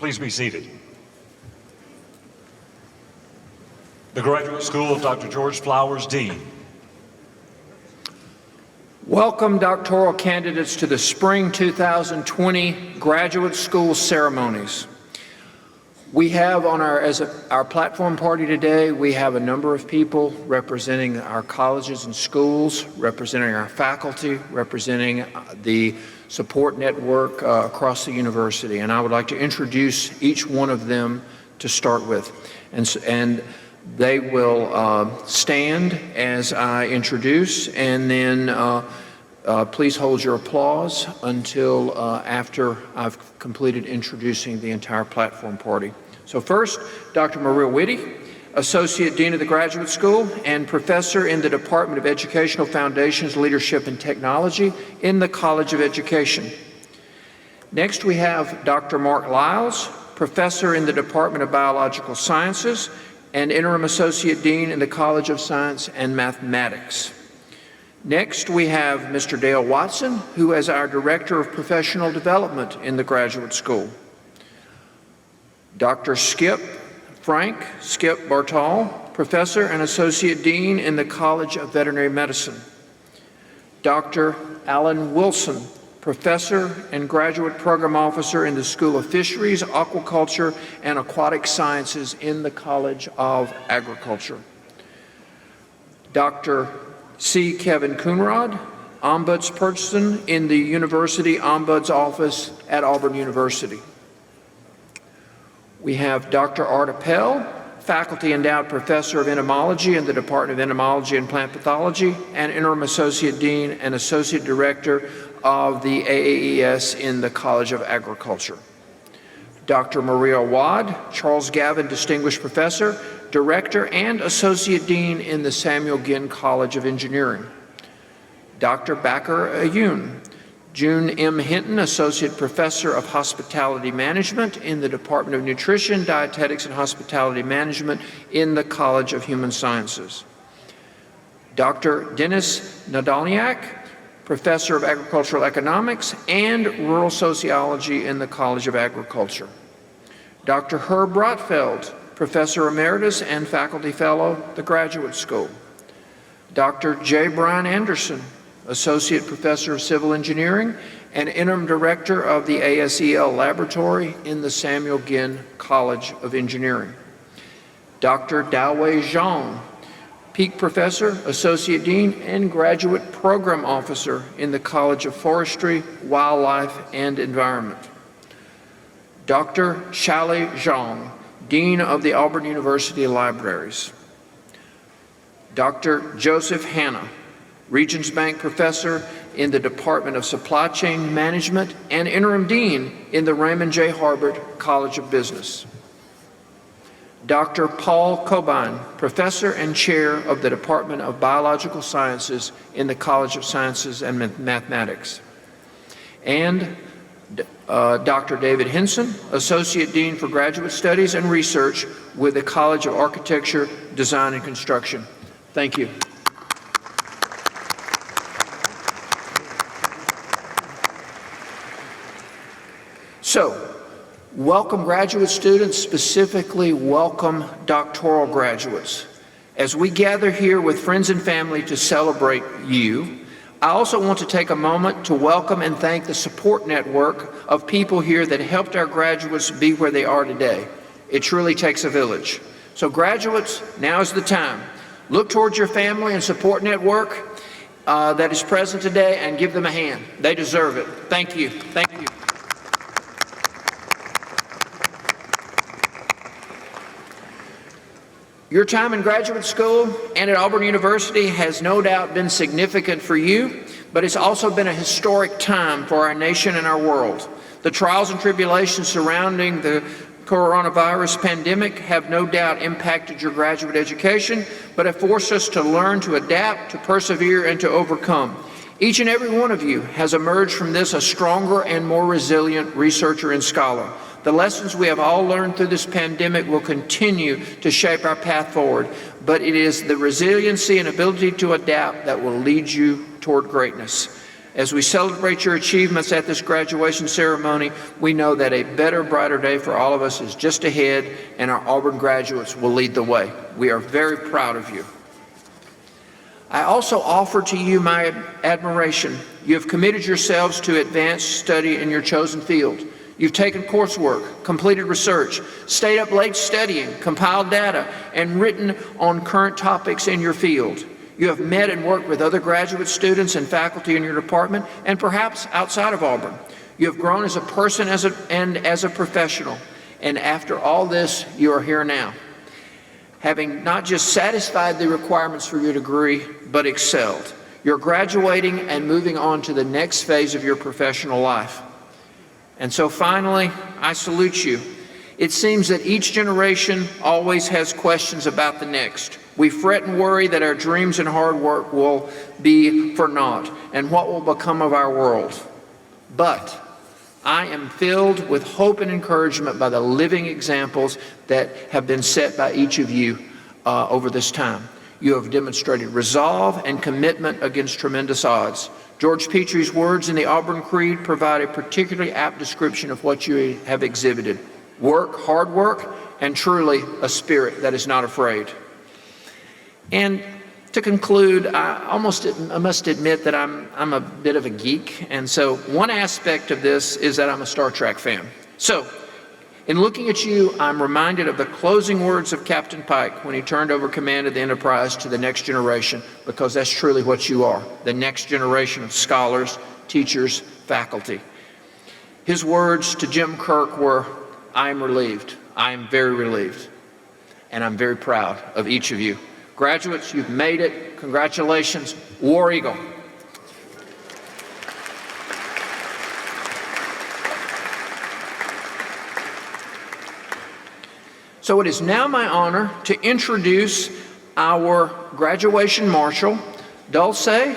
Please be seated. The Graduate School of Dr. George Flowers, Dean. Welcome doctoral candidates to the Spring 2020 Graduate School ceremonies. We have on our platform party today, we have a number of people representing our colleges and schools, representing our faculty, representing the support network across the university. And I would like to introduce each one of them to start with. And they will stand as I introduce, and then please hold your applause until after I've completed introducing the entire platform party. So first, Dr. Maria Whitty, Associate Dean of the Graduate School and Professor in the Department of Educational Foundations, Leadership and Technology in the College of Education. Next, we have Dr. Mark Lyles, Professor in the Department of Biological Sciences and Interim Associate Dean in the College of Science and Mathematics. Next, we have Mr. Dale Watson, who is our Director of Professional Development in the Graduate School. Dr. Frank Skip Bartal, Professor and Associate Dean in the College of Veterinary Medicine. Dr. Alan Wilson, Professor and Graduate Program Officer in the School of Fisheries, Aquaculture, and Aquatic Sciences in the College of Agriculture. Dr. C. Kevin Coonrod, Ombudsperson in the University Ombuds Office at Auburn University. We have Dr. Art Appel, Faculty Endowed Professor of Entomology in the Department of Entomology and Plant Pathology, and Interim Associate Dean and Associate Director of the AAES in the College of Agriculture. Dr. Maria Wad, Charles Gavin Distinguished Professor, Director and Associate Dean in the Samuel Ginn College of Engineering. Dr. Bakar Ayoun, June M. Hinton, Associate Professor of Hospitality Management in the Department of Nutrition, Dietetics, and Hospitality Management in the College of Human Sciences. Dr. Dennis Nadalniak, Professor of Agricultural Economics and Rural Sociology in the College of Agriculture. Dr. Herb Rotfeld, Professor Emeritus and Faculty Fellow, the Graduate School. Dr. J. Brian Anderson, Associate Professor of Civil Engineering and Interim Director of the ASEL Laboratory in the Samuel Ginn College of Engineering. Dr. Dawei Zhang, Peak Professor, Associate Dean, and Graduate Program Officer in the College of Forestry, Wildlife, and Environment. Dr. Shali Zhang, Dean of the Auburn University Libraries. Dr. Joseph Hanna, Regions Bank Professor in the Department of Supply Chain Management and Interim Dean in the Raymond J. Harbert College of Business. Dr. Paul Cobain, Professor and Chair of the Department of Biological Sciences in the College of Sciences and Mathematics. And Dr. David Henson, Associate Dean for Graduate Studies and Research with the College of Architecture, Design, and Construction. Thank you. So, welcome graduate students, specifically welcome doctoral graduates. As we gather here with friends and family to celebrate you, I also want to take a moment to welcome and thank the support network of people here that helped our graduates be where they are today. It truly takes a village. So graduates, now is the time. Look towards your family and support network that is present today and give them a hand. They deserve it. Thank you. Thank you. Your time in graduate school and at Auburn University has no doubt been significant for you, but it's also been a historic time for our nation and our world. The trials and tribulations surrounding the coronavirus pandemic have no doubt impacted your graduate education, but have forced us to learn to adapt, to persevere, and to overcome. Each and every one of you has emerged from this a stronger and more resilient researcher and scholar. The lessons we have all learned through this pandemic will continue to shape our path forward, but it is the resiliency and ability to adapt that will lead you toward greatness. As we celebrate your achievements at this graduation ceremony, we know that a better, brighter day for all of us is just ahead, and our Auburn graduates will lead the way. We are very proud of you. I also offer to you my admiration. You have committed yourselves to advanced study in your chosen field. You've taken coursework, completed research, stayed up late studying, compiled data, and written on current topics in your field. You have met and worked with other graduate students and faculty in your department, and perhaps outside of Auburn. You have grown as a person and as a professional. And after all this, you are here now, having not just satisfied the requirements for your degree, but excelled. You're graduating and moving on to the next phase of your professional life. And so finally, I salute you. It seems that each generation always has questions about the next. We fret and worry that our dreams and hard work will be for naught, and what will become of our world. But I am filled with hope and encouragement by the living examples that have been set by each of you over this time. You have demonstrated resolve and commitment against tremendous odds. George Petrie's words in the Auburn Creed provide a particularly apt description of what you have exhibited. Work, hard work, and truly a spirit that is not afraid. And to conclude, I must admit that I'm a bit of a geek, and so one aspect of this is that I'm a Star Trek fan. So, in looking at you, I'm reminded of the closing words of Captain Pike when he turned over command of the Enterprise to the next generation, because that's truly what you are, the next generation of scholars, teachers, faculty. His words to Jim Kirk were, "I am relieved. I am very relieved. And I'm very proud of each of you." Graduates, you've made it. Congratulations. War Eagle. So it is now my honor to introduce our graduation marshal, Dulce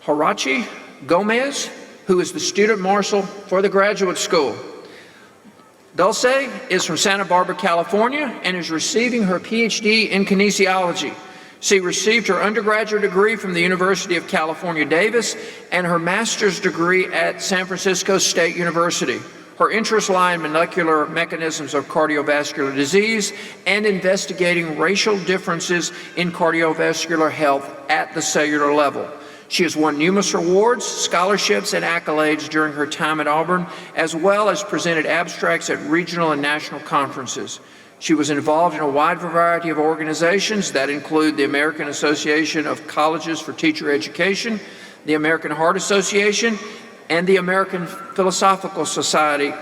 Harachi Gomez, who is the student marshal for the graduate school. Dulce is from Santa Barbara, California, and is receiving her PhD in kinesiology. She received her undergraduate degree from the University of California, Davis, and her master's degree at San Francisco State University. Her interests lie in molecular mechanisms of cardiovascular disease and investigating racial differences in cardiovascular health at the cellular level. She has won numerous awards, scholarships, and accolades during her time at Auburn, as well as presented abstracts at regional and national conferences. She was involved in a wide variety of organizations that include the American Association of Colleges for Teacher Education, the American Heart Association, and the American Physiological Society,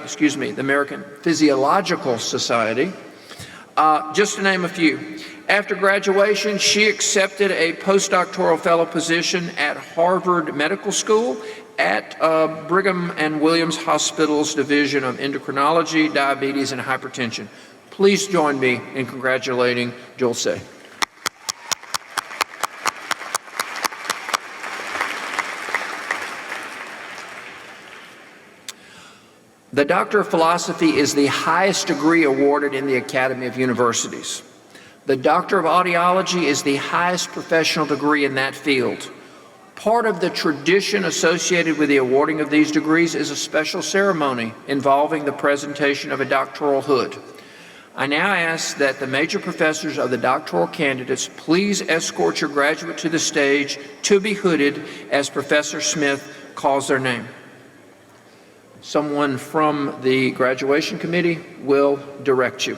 just to name a few. After graduation, she accepted a postdoctoral fellow position at Harvard Medical School at Brigham and Women's Hospital's Division of Endocrinology, Diabetes, and Hypertension. Please join me in congratulating Dulce. The Doctor of Philosophy is the highest degree awarded in the Academy of Universities. The Doctor of Audiology is the highest professional degree in that field. Part of the tradition associated with the awarding of these degrees is a special ceremony involving the presentation of a doctoral hood. I now ask that the major professors of the doctoral candidates please escort your graduate to the stage to be hooded as Professor Smith calls their name. Someone from the graduation committee will direct you.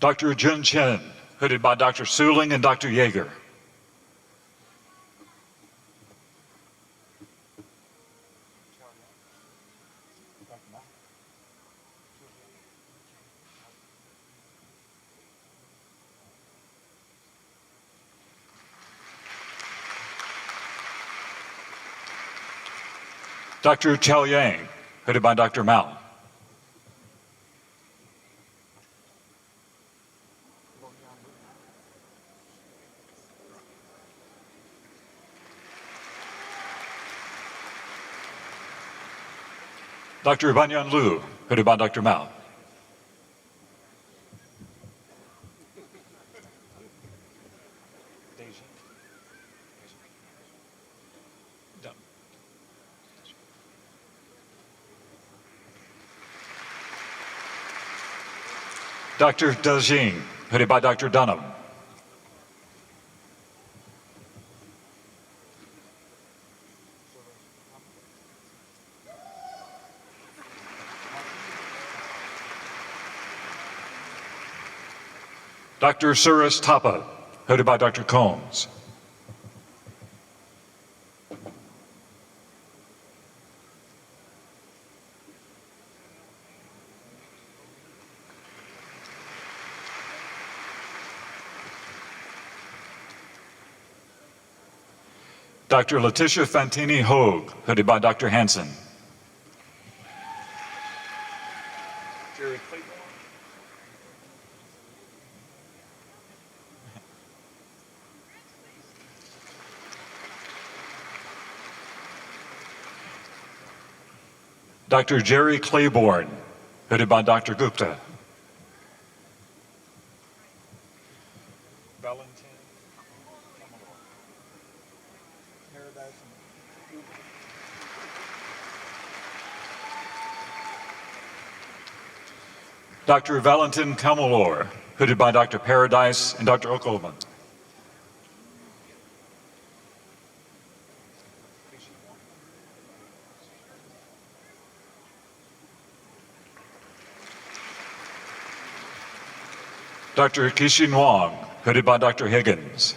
Dr. Jun Chen, hooded by Dr. Suling and Dr. Yeager. Dr. Chao Yang, hooded by Dr. Mao. Dr. Banyan Liu, hooded by Dr. Mao. Dr. De Jing, hooded by Dr. Dunham. Dr. Suresh Thapa, hooded by Dr. Combs. Dr. Letitia Fantini Hogue, hooded by Dr. Hansen. Dr. Jerry Claiborne, hooded by Dr. Gupta. Dr. Valentin Kamalor, hooded by Dr. Paradise and Dr. Okolman. Dr. Kixin Wang, hooded by Dr. Higgins.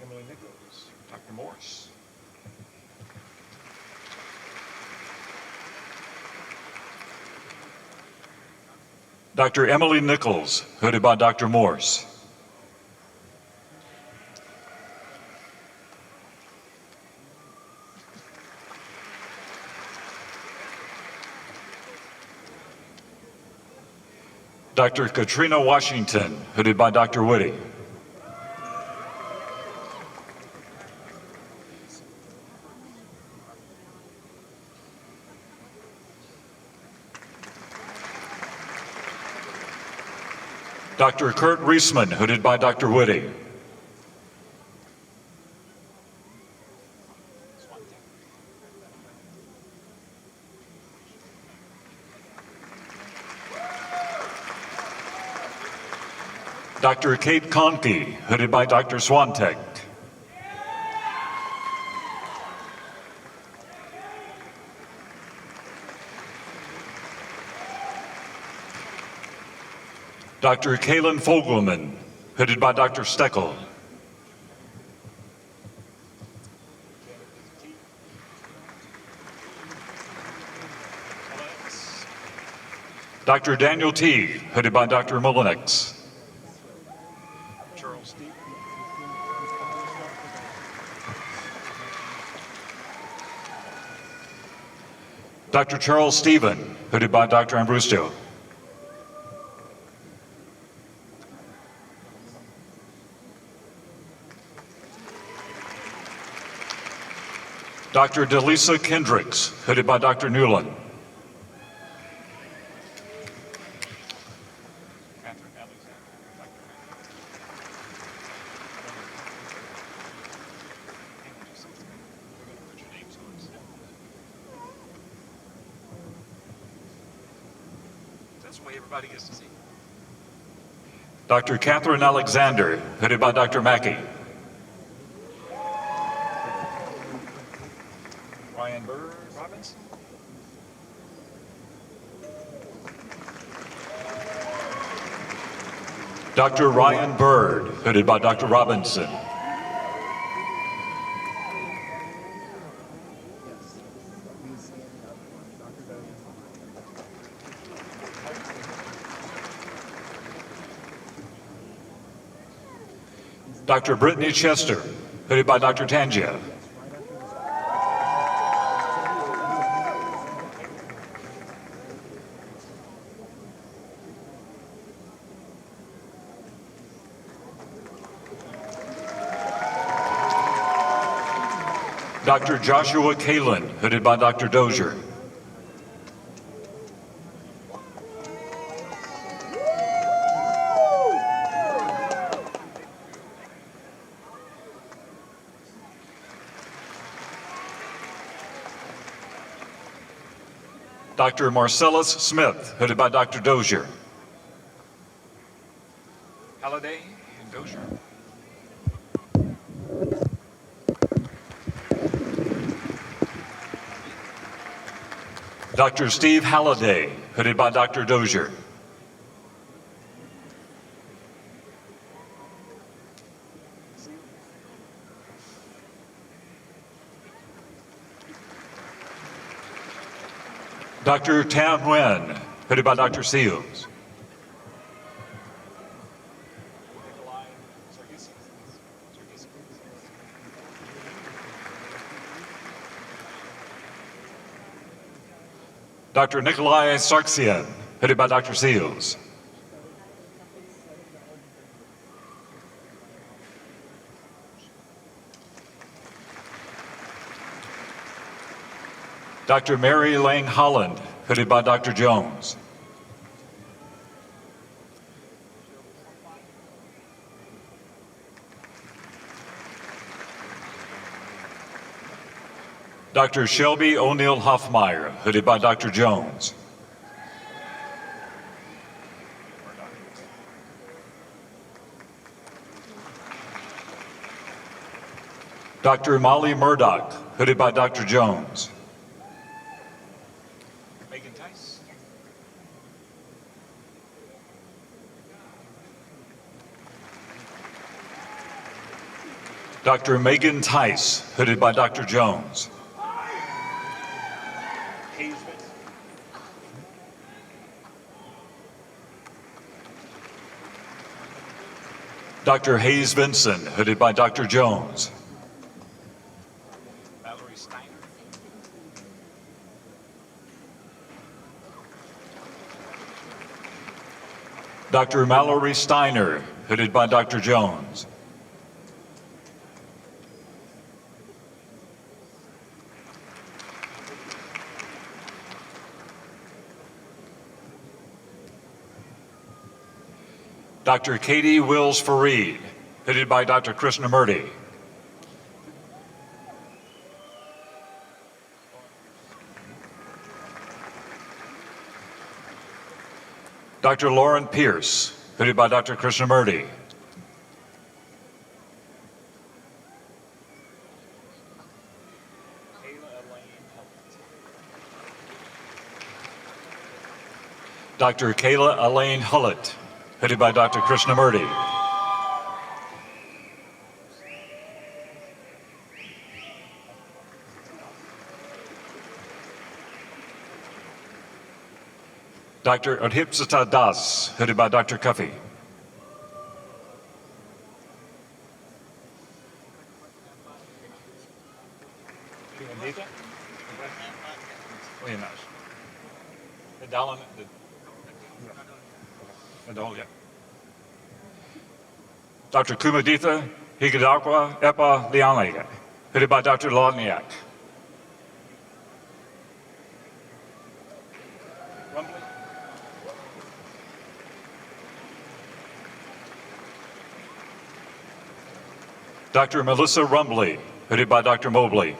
Emily Nichols, Dr. Morse. Dr. Emily Nichols, hooded by Dr. Morse. Dr. Katrina Washington, hooded by Dr. Woody. Dr. Kurt Reisman, hooded by Dr. Woody. Dr. Kate Conkey, hooded by Dr. Swantek. Dr. Kaylin Fogelman, hooded by Dr. Steckel. Dr. Daniel T., hooded by Dr. Mullinex. Dr. Charles Stephen, hooded by Dr. Ambrustio. Dr. Delisa Kendricks, hooded by Dr. Newland. That's the way everybody gets to see. Dr. Catherine Alexander, hooded by Dr. Mackey. Ryan Bird Robinson. Dr. Ryan Bird, hooded by Dr. Robinson. Dr. Brittany Chester, hooded by Dr. Tangia. Dr. Joshua Kalin, hooded by Dr. Dozier. Dr. Marcellus Smith, hooded by Dr. Dozier. Halliday and Dozier. Dr. Steve Halliday, hooded by Dr. Dozier. Dr. Tam Nguyen, hooded by Dr. Seals. Dr. Nikolai Sargsyan, headed by Dr. Seals. Dr. Mary Lang Holland, headed by Dr. Jones. Dr. Shelby O'Neill Hoffmeyer, hooded by Dr. Jones. Dr. Molly Murdoch, hooded by Dr. Jones. Megan Tice. Dr. Megan Tice, hooded by Dr. Jones. Dr. Hayes Vinson, hooded by Dr. Jones. Mallory Steiner. Dr. Mallory Steiner, hooded by Dr. Jones. Dr. Katie Wills Fareed, headed by Dr. Krishnamurti. Dr. Lauren Pierce, headed by Dr. Krishnamurti. Dr. Kayla Elaine Hullett, headed by Dr. Krishnamurti. Dr. Adhipsita Das, headed by Dr. Cuffey. Dr. Kumaditha Higadakwa Epa Lianaga, headed by Dr. Lodniak. Dr. Melissa Rumbley, headed by Dr. Mobley.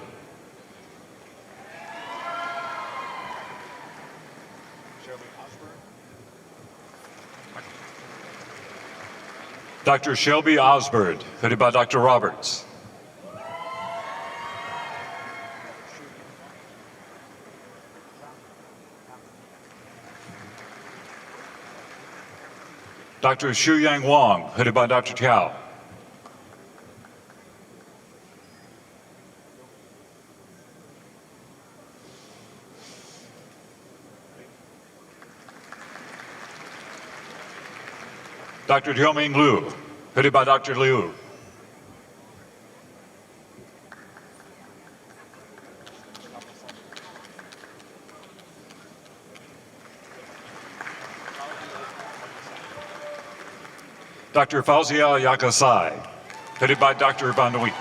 Dr. Shelby Osbert, headed by Dr. Roberts. Dr. Xu Yang Wang, headed by Dr. Chow. Dr. Jioming Liu, headed by Dr. Liu. Dr. Fauzia Yakasai, headed by Dr. Van Wyk.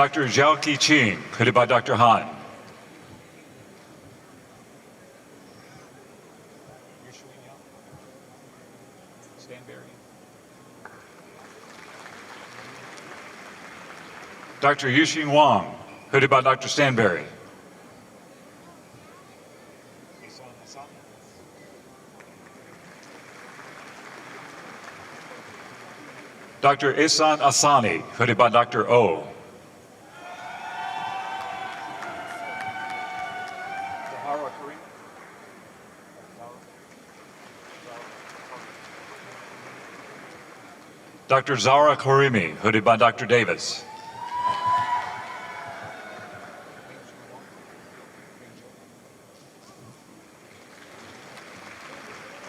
Dr. Zhao Qing, hooded by Dr. Han. Dr. Yuxing Wang, hooded by Dr. Stanberry. Dr. Ihsan Asani, hooded by Dr. O. Dr. Zara Karimi, hooded by Dr. Davis.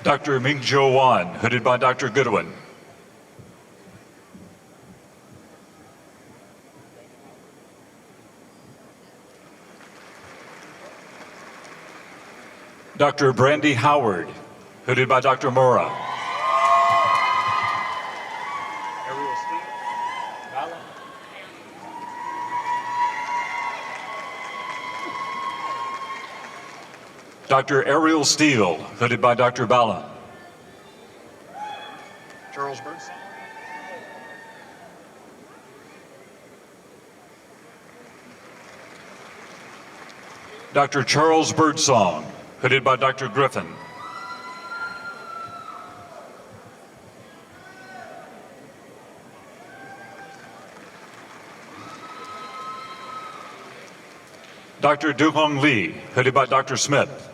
Dr. Mingzhou Wan, hooded by Dr. Goodwin. Dr. Brandy Howard, hooded by Dr. Mora. Dr. Ariel Steele, hooded by Dr. Ballin. Charles Birdsong. Dr. Charles Birdsong, hooded by Dr. Griffin. Dr. Duhong Lee, hooded by Dr. Smith.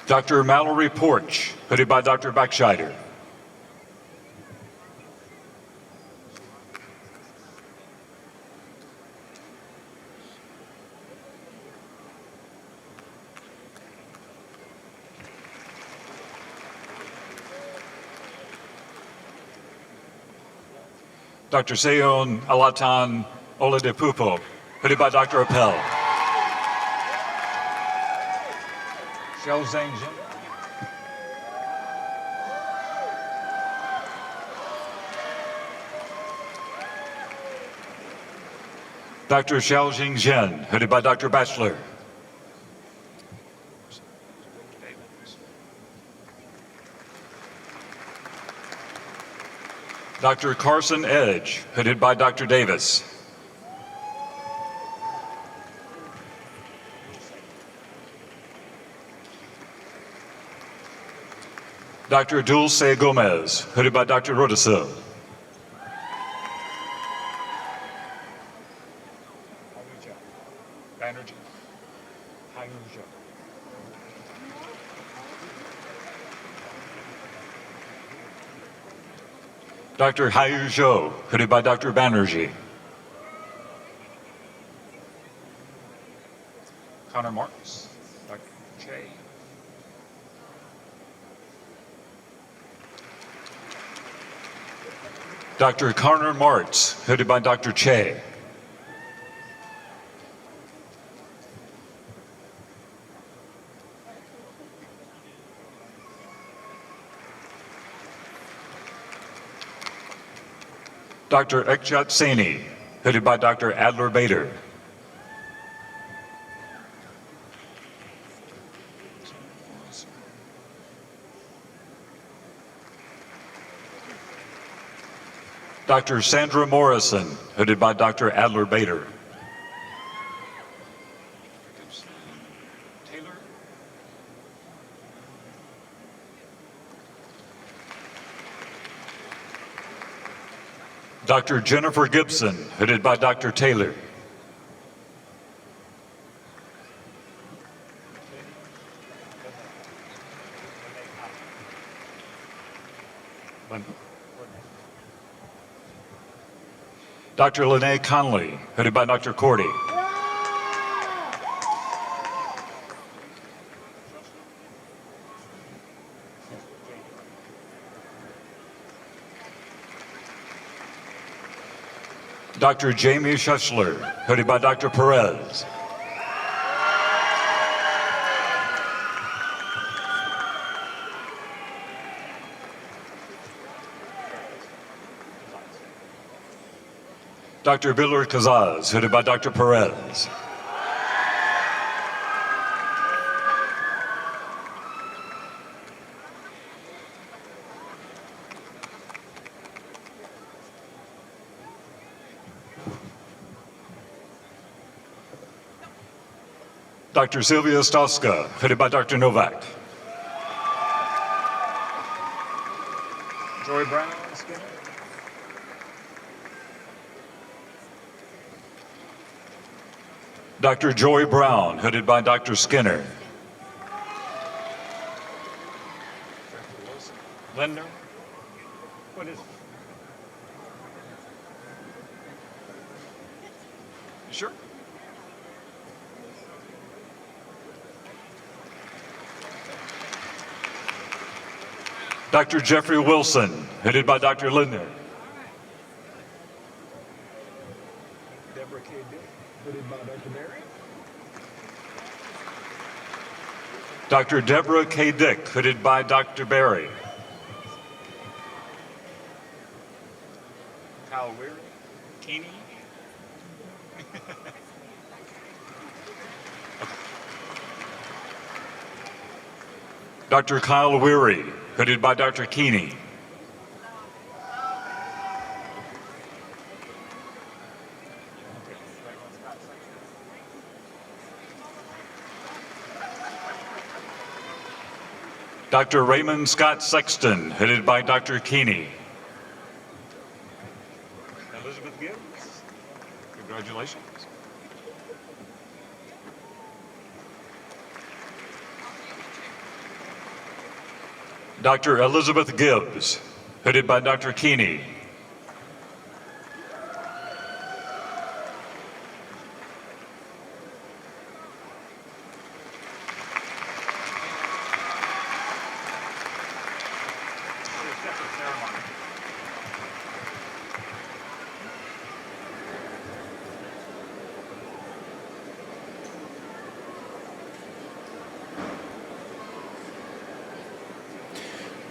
Dr. Mallory Porch, hooded by Dr. Backscheider. Dr. Seyon Alatan Oladepupo, hooded by Dr. Appel. Xiao Zhangjin. Dr. Xiao Jingzhen, hooded by Dr. Batchelor. Dr. Carson Edge, hooded by Dr. Davis. Dr. Dulce Gomez, hooded by Dr. Rodesil. Dr. Hayu Zhou, hooded by Dr. Banerjee. Connor Marks, Dr. Che. Dr. Connor Martz, hooded by Dr. Che. Dr. Ekjat Saini, hooded by Dr. Adler Bader. Dr. Sandra Morrison, hooded by Dr. Adler Bader. Dr. Jennifer Gibson, hooded by Dr. Taylor. Dr. Lene Conley, hooded by Dr. Cordy. Dr. Jamie Schussler, hooded by Dr. Perez. Dr. Villar Cazaz, hooded by Dr. Perez. Dr. Sylvia Stoska, hooded by Dr. Novak. Joy Brown, Skinner. Dr. Joy Brown, hooded by Dr. Skinner. Linder. What is it? You sure? Dr. Jeffrey Wilson, headed by Dr. Lindner. Deborah K. Dick, hooded by Dr. Berry. Dr. Deborah K. Dick, hooded by Dr. Berry. Kyle Weary, Keeney. Dr. Kyle Weary, hooded by Dr. Keeney. Dr. Raymond Scott Sexton, headed by Dr. Keeney. Elizabeth Gibbs, congratulations. Dr. Elizabeth Gibbs, headed by Dr. Keeney.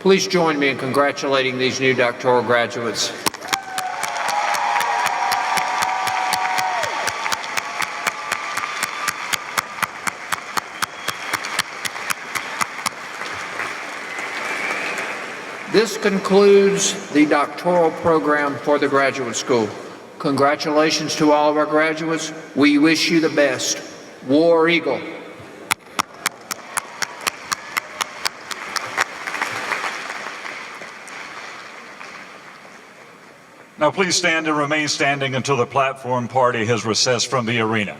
Please join me in congratulating these new doctoral graduates. This concludes the doctoral program for the graduate school. Congratulations to all of our graduates. We wish you the best. War Eagle. Now please stand and remain standing until the platform party has recessed from the arena.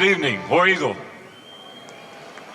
good evening. War Eagle.